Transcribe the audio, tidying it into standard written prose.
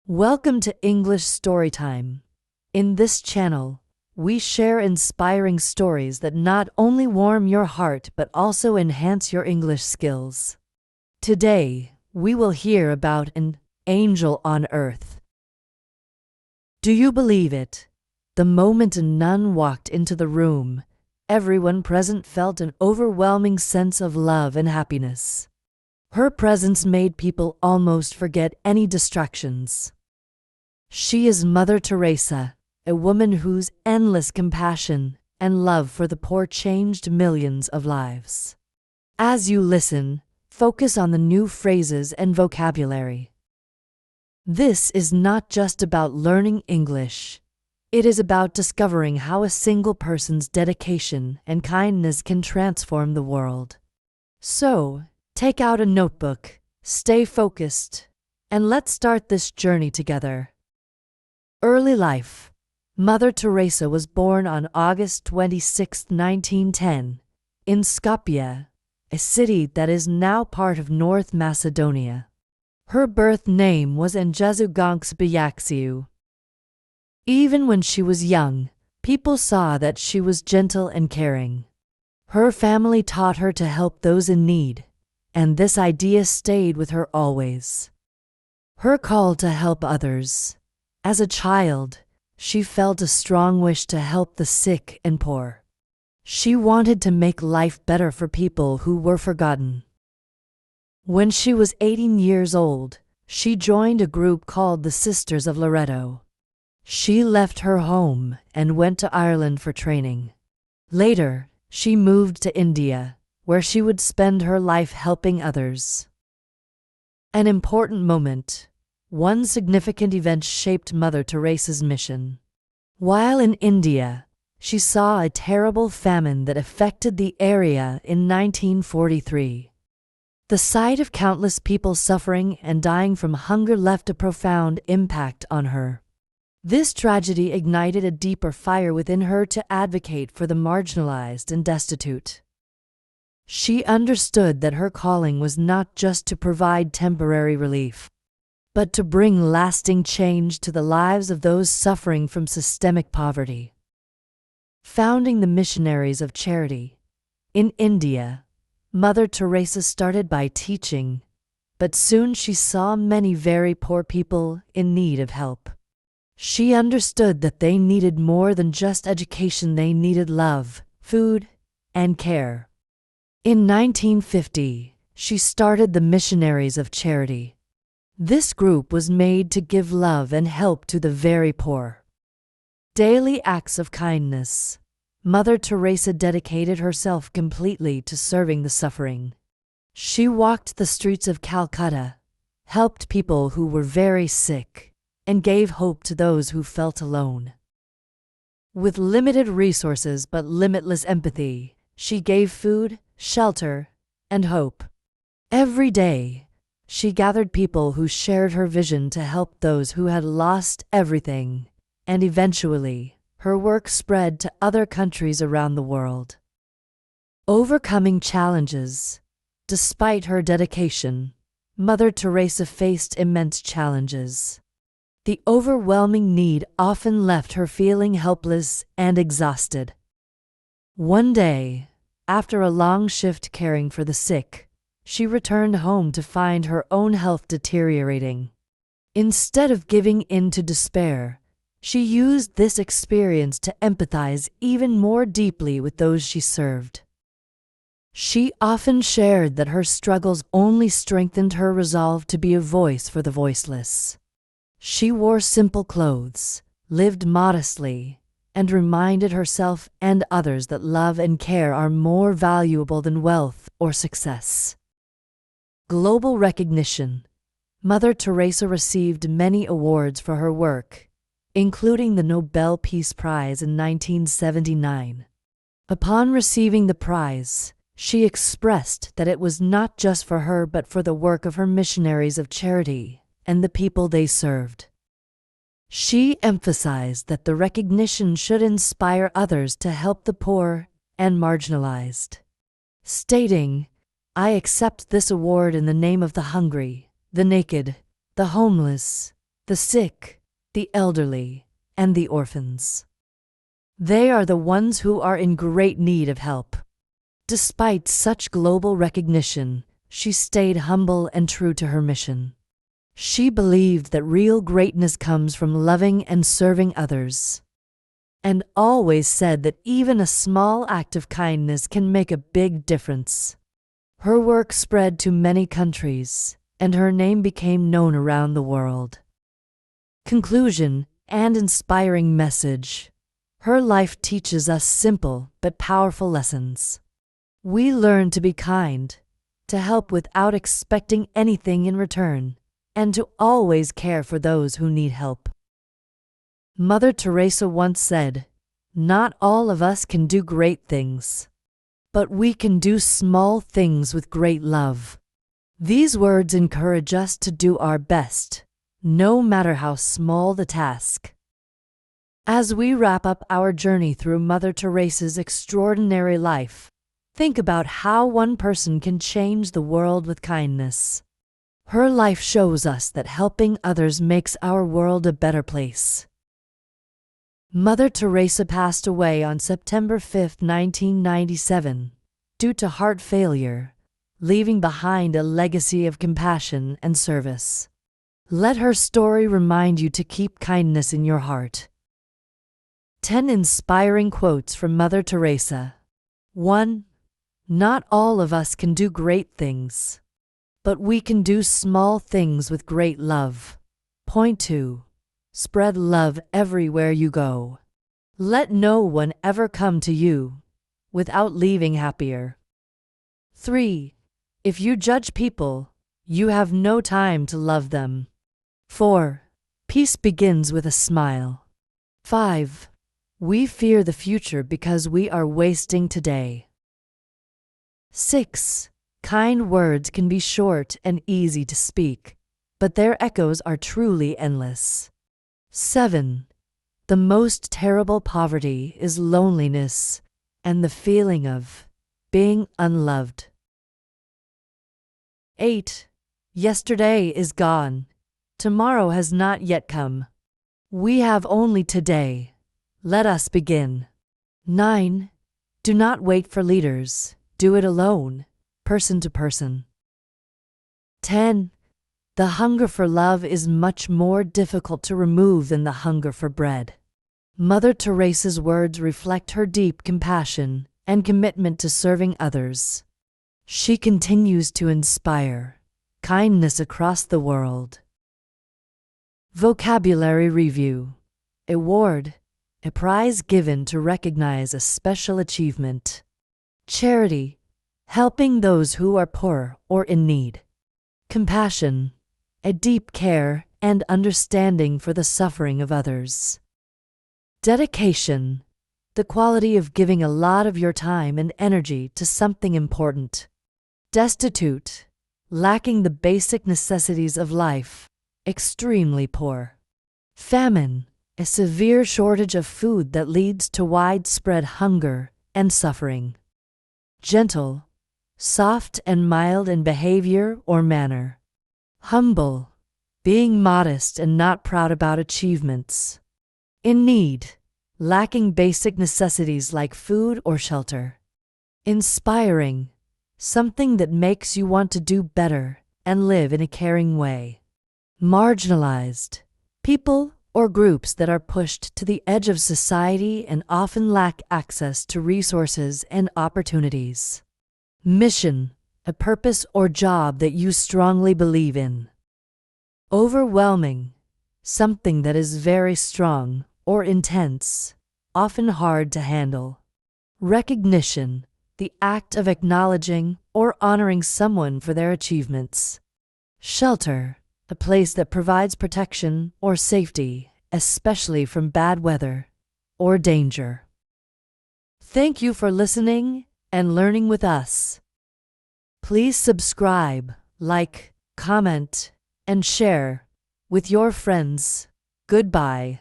Welcome to English Storytime. In this channel, we share inspiring stories that not only warm your heart but also enhance your English skills. Today, we will hear about an angel on earth. Do you believe it? The moment a nun walked into the room, everyone present felt an overwhelming sense of love and happiness. Her presence made people almost forget any distractions. She is Mother Teresa, a woman whose endless compassion and love for the poor changed millions of lives. As you listen, focus on the new phrases and vocabulary. This is not just about learning English. It is about discovering how a single person's dedication and kindness can transform the world. So, take out a notebook, stay focused, and let's start this journey together. Early life. Mother Teresa was born on August 26, 1910, in Skopje, a city that is now part of North Macedonia. Her birth name was Jezuganksbiaxiu. Even when she was young, people saw that she was gentle and caring. Her family taught her to help those in need, and this idea stayed with her always. Her call to help others. As a child, she felt a strong wish to help the sick and poor. She wanted to make life better for people who were forgotten. When she was 18 years old, she joined a group called the Sisters of Loreto. She left her home and went to Ireland for training. Later, she moved to India, where she would spend her life helping others. An important moment. One significant event shaped Mother Teresa's mission. While in India, she saw a terrible famine that affected the area in 1943. The sight of countless people suffering and dying from hunger left a profound impact on her. This tragedy ignited a deeper fire within her to advocate for the marginalized and destitute. She understood that her calling was not just to provide temporary relief, but to bring lasting change to the lives of those suffering from systemic poverty. Founding the Missionaries of Charity. In India, Mother Teresa started by teaching, but soon she saw many very poor people in need of help. She understood that they needed more than just education, they needed love, food, and care. In 1950, she started the Missionaries of Charity. This group was made to give love and help to the very poor. Daily acts of kindness. Mother Teresa dedicated herself completely to serving the suffering. She walked the streets of Calcutta, helped people who were very sick, and gave hope to those who felt alone. With limited resources but limitless empathy, she gave food, shelter, and hope. Every day, she gathered people who shared her vision to help those who had lost everything, and eventually, her work spread to other countries around the world. Overcoming challenges. Despite her dedication, Mother Teresa faced immense challenges. The overwhelming need often left her feeling helpless and exhausted. One day, after a long shift caring for the sick, she returned home to find her own health deteriorating. Instead of giving in to despair, she used this experience to empathize even more deeply with those she served. She often shared that her struggles only strengthened her resolve to be a voice for the voiceless. She wore simple clothes, lived modestly, and reminded herself and others that love and care are more valuable than wealth or success. Global recognition. Mother Teresa received many awards for her work, including the Nobel Peace Prize in 1979. Upon receiving the prize, she expressed that it was not just for her but for the work of her Missionaries of Charity and the people they served. She emphasized that the recognition should inspire others to help the poor and marginalized, stating, "I accept this award in the name of the hungry, the naked, the homeless, the sick, the elderly, and the orphans. They are the ones who are in great need of help. Despite such global recognition, she stayed humble and true to her mission. She believed that real greatness comes from loving and serving others, and always said that even a small act of kindness can make a big difference. Her work spread to many countries, and her name became known around the world. Conclusion and inspiring message. Her life teaches us simple but powerful lessons. We learn to be kind, to help without expecting anything in return, and to always care for those who need help. Mother Teresa once said, "Not all of us can do great things, but we can do small things with great love." These words encourage us to do our best, no matter how small the task. As we wrap up our journey through Mother Teresa's extraordinary life, think about how one person can change the world with kindness. Her life shows us that helping others makes our world a better place. Mother Teresa passed away on September 5, 1997, due to heart failure, leaving behind a legacy of compassion and service. Let her story remind you to keep kindness in your heart. 10 inspiring quotes from Mother Teresa. 1. Not all of us can do great things, but we can do small things with great love. Point 2. Spread love everywhere you go. Let no one ever come to you without leaving happier. 3. If you judge people, you have no time to love them. 4. Peace begins with a smile. 5. We fear the future because we are wasting today. 6. Kind words can be short and easy to speak, but their echoes are truly endless. 7. The most terrible poverty is loneliness and the feeling of being unloved. 8. Yesterday is gone. Tomorrow has not yet come. We have only today. Let us begin. 9. Do not wait for leaders. Do it alone, person to person. 10. The hunger for love is much more difficult to remove than the hunger for bread. Mother Teresa's words reflect her deep compassion and commitment to serving others. She continues to inspire kindness across the world. Vocabulary Review. Award. A prize given to recognize a special achievement. Charity. Helping those who are poor or in need. Compassion. A deep care and understanding for the suffering of others. Dedication. The quality of giving a lot of your time and energy to something important. Destitute. Lacking the basic necessities of life. Extremely poor. Famine. A severe shortage of food that leads to widespread hunger and suffering. Gentle. Soft and mild in behavior or manner. Humble. Being modest and not proud about achievements. In need. Lacking basic necessities like food or shelter. Inspiring. Something that makes you want to do better and live in a caring way. Marginalized. People or groups that are pushed to the edge of society and often lack access to resources and opportunities. Mission. A purpose or job that you strongly believe in. Overwhelming. Something that is very strong or intense, often hard to handle. Recognition. The act of acknowledging or honoring someone for their achievements. Shelter. A place that provides protection or safety, especially from bad weather or danger. Thank you for listening and learning with us. Please subscribe, like, comment, and share with your friends. Goodbye.